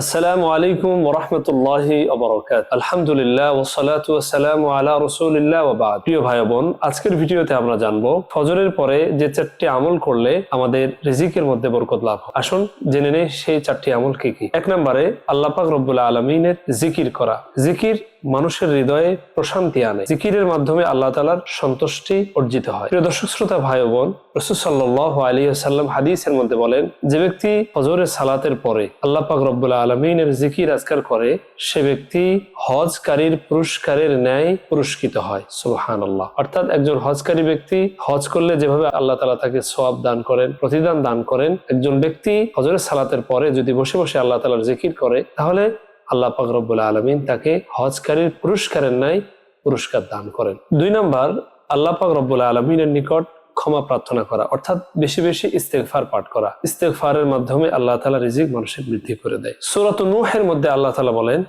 আসসালামু আলাইকুম ওয়া রাহমাতুল্লাহি ওয়া বারাকাতুহু। আলহামদুলিল্লাহ ওয়াসসালাতু ওয়াসসালামু আলা রাসূলিল্লাহ ওয়া বা'দ। প্রিয় ভাই বোন, আজকের ভিডিওতে আমরা জানবো ফজরের পরে যে চারটি আমল করলে আমাদের রিজিকের মধ্যে বরকত লাভ হয়। আসুন জেনে নেই সেই চারটি আমল কি কি। এক নম্বরে আল্লাহ পাক রব্বুল আলামিনের জিকির করা। জিকির মানুষের হৃদয়ে প্রশান্তি আনে। জিকিরের মাধ্যমে আল্লাহ তাআলার সন্তুষ্টি অর্জিত হয়। প্রিয় দর্শক শ্রোতা ভাই বোন, রাসূল সাল্লাল্লাহু আলাইহি ওয়াসাল্লাম হাদিসের মধ্যে বলেন, যে ব্যক্তি ফজরের সালাতের পরে আল্লাহ পাক রব্বুল আলামিনের জিকির আজকার করে সে ব্যক্তি হজকারীর পুরস্কারের ন্যায় পুরস্কৃত হয়। সুবহানাল্লাহ। অর্থাৎ একজন হজকারী ব্যক্তি হজ করলে যেভাবে আল্লাহ তাআলা তাকে সওয়াব দান করেন, প্রতিদান দান করেন, একজন ব্যক্তি ফজরের সালাতের পরে যদি বসে বসে আল্লাহ তাআলার জিকির করে তাহলে আল্লাহ পাক রব্বুল আলামিন তাকে হজকারীর পুরস্কারের ন্যায় পুরস্কার দান করেন। দুই নাম্বার, আল্লাহ পাক রব্বুল আলামিনের নিকট ক্ষমা প্রার্থনা করা, অর্থাৎ বেশি বেশি ইস্তেগফার পাঠ করা। ইস্তেগফারের মাধ্যমে আল্লাহ তাআলা রিজিক মানুষের বৃদ্ধি করে দেয়। সূরা নূহের মধ্যে আল্লাহ তাআলা বলেন,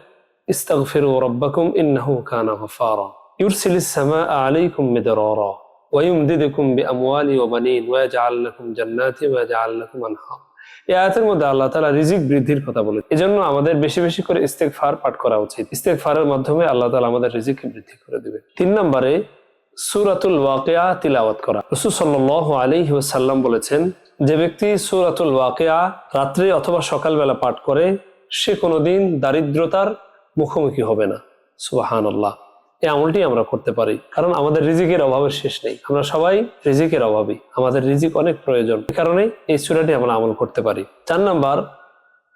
ইস্তাগফিরু রাব্বাকুম ইন্নাহু কানা গফারা ইউরসিলিস সামাআ আলাইকুম মিদরারা ওয়া ইউমদিদুকুম বিআমওয়ালি ওয়া বানিন ওয়া ইয়াজআল লাকুম জান্নাতি ওয়া ইয়াজআল লাকুম আনহার। এই আয়াতের মধ্যে আল্লাহ তাআলা রিজিক বৃদ্ধির কথা বলেন। এজন্য আমাদের বেশি বেশি করে ইস্তেগফার পাঠ করা উচিত। ইস্তেগফারের মাধ্যমে আল্লাহ তাআলা আমাদের রিজিক বৃদ্ধি করে দিবেন। তিন নম্বরে সূরাতুল ওয়াকিয়া তিলাওয়াত করা। রাসূল সাল্লাল্লাহু আলাইহি ওয়াসাল্লাম বলেছেন, যে ব্যক্তি সূরাতুল ওয়াকিয়া রাত্রে অথবা সকালবেলা পাঠ করে সে কোনোদিন দারিদ্রতার মুখোমুখি হবে না। সুবহানাল্লাহ। এই আমলটি আমরা করতে পারি, কারণ আমাদের রিজিকের অভাবের শেষ নেই। আমরা সবাই রিজিকের অভাবী, আমাদের রিজিক অনেক প্রয়োজন, এই কারণে এই সূরাটি আমরা আমল করতে পারি। 4 নাম্বার,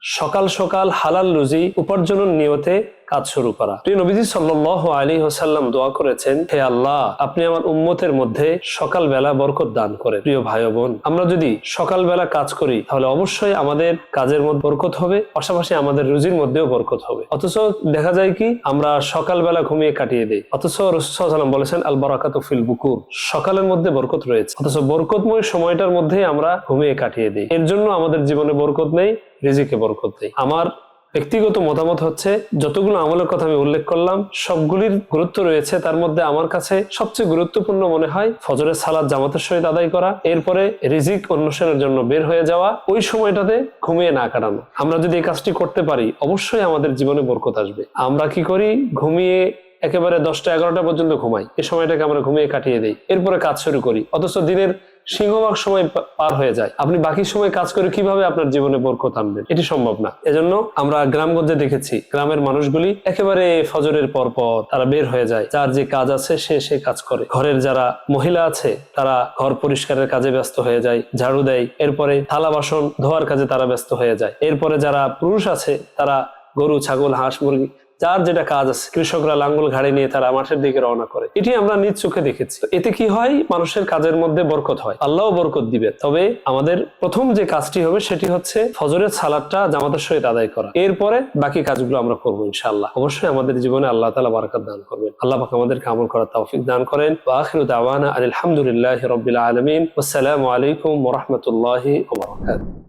সকাল সকাল হালাল রুজি উপার্জনের নিয়তে কাজ শুরু করা। প্রিয় নবীজি সাল্লাল্লাহু আলাইহি ওয়াসাল্লাম দোয়া করেছেন, হে আল্লাহ, আপনি আমার উম্মতের মধ্যে সকালবেলা বরকত দান করেন। প্রিয় ভাই বোন, আমরা যদি সকালবেলা কাজ করি তাহলে অবশ্যই আমাদের কাজের মধ্যে বরকত হবে, পাশাপাশি আমাদের রুজির মধ্যেও বরকত হবে। অথচ দেখা যায় কি, আমরা সকালবেলা ঘুমিয়ে কাটিয়ে দিই। অথচ রাসূল সাল্লাল্লাহু আলাইহি ওয়াসাল্লাম বলেছেন, আল বারাকাতু ফিল বুকুর, সকালের মধ্যে বরকত রয়েছে। অথচ বরকতময় সময়টার মধ্যেই আমরা ঘুমিয়ে কাটিয়ে দিই। এর জন্য আমাদের জীবনে বরকত নেই, রিজিকে বরকত নেই। আমার ব্যক্তিগত মতামত হচ্ছে, যতগুলো আমলের কথা আমি উল্লেখ করলাম সবগুলির গুরুত্ব রয়েছে, তার মধ্যে আমার কাছে সবচেয়ে গুরুত্বপূর্ণ মনে হয় ফজরের সালাত জামাতের সহিত আদায় করা, এরপরে রিজিক অন্বেষণের জন্য বের হয়ে যাওয়া, ওই সময়টাতে ঘুমিয়ে না কাটানো। আমরা যদি এই কাজটি করতে পারি অবশ্যই আমাদের জীবনে বরকত আসবে। আমরা কি করি, ঘুমিয়ে একেবারে 10টা 11টা পর্যন্ত ঘুমাই, এই সময়টাকে আমরা ঘুমিয়ে কাটিয়ে দিই, এরপরে কাজ শুরু করি, অথচ দিনের সিংহভাগ সময় পার হয়ে যায়। আপনি বাকি সময় কাজ করে কিভাবে আপনার জীবনে বরকত আনবেন? এটি সম্ভব না। এজন্য আমরা গ্রামগঞ্জে দেখেছি, গ্রামের মানুষগুলি একেবারে ফজরের পর তারা বের হয়ে যায়, যার যে কাজ আছে সে কাজ করে। ঘরের যারা মহিলা আছে তারা ঘর পরিষ্কারের কাজে ব্যস্ত হয়ে যায়, ঝাড়ু দেয়, এরপরে থালা বাসন ধোয়ার কাজে তারা ব্যস্ত হয়ে যায়। এরপরে যারা পুরুষ আছে তারা গরু, ছাগল, হাঁস, মুরগি, যার যেটা কাজ আছে, কৃষকরা লাঙ্গল ঘাড়ে নিয়ে তারা মাঠের দিকে রওনা করে। এটি আমরা নিজ চোখে দেখেছি। এতে কি হয়, মানুষের কাজের মধ্যে বরকত হয়, আল্লাহও বরকত দিবে। তবে আমাদের প্রথম যে কাজটি হবে সেটি হচ্ছে ফজরের সালাতটা জামাতের সহিত আদায় করা, এরপরে বাকি কাজগুলো আমরা করবো ইনশাআল্লাহ। অবশ্যই আমাদের জীবনে আল্লাহ তাআলা বরকত দান করবেন। আল্লাহ পাক আমাদেরকে আমল করার তৌফিক দান করেন। ওয়া আখিরু দাওয়ানা আলহামদুলিল্লাহি রাব্বিল আলামিন। আসসালামু আলাইকুম ওয়া রাহমাতুল্লাহি ওয়া বারাকাতুহু।